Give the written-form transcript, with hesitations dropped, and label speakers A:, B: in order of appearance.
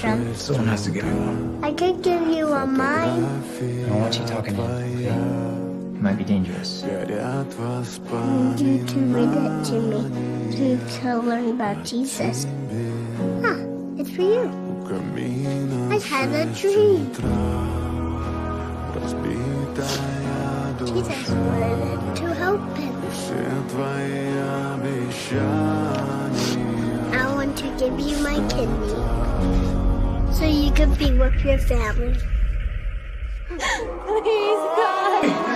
A: tantrum.
B: Someone has to give me one.
A: I could give you a mine.
B: I don't want you talking to him, okay? It might be dangerous.
A: I need you to read it to me to learn about Jesus. Huh, it's for you. I had a dream. Jesus wanted to help him. I want to give you my kidney so you can be with your family.
C: Please, God.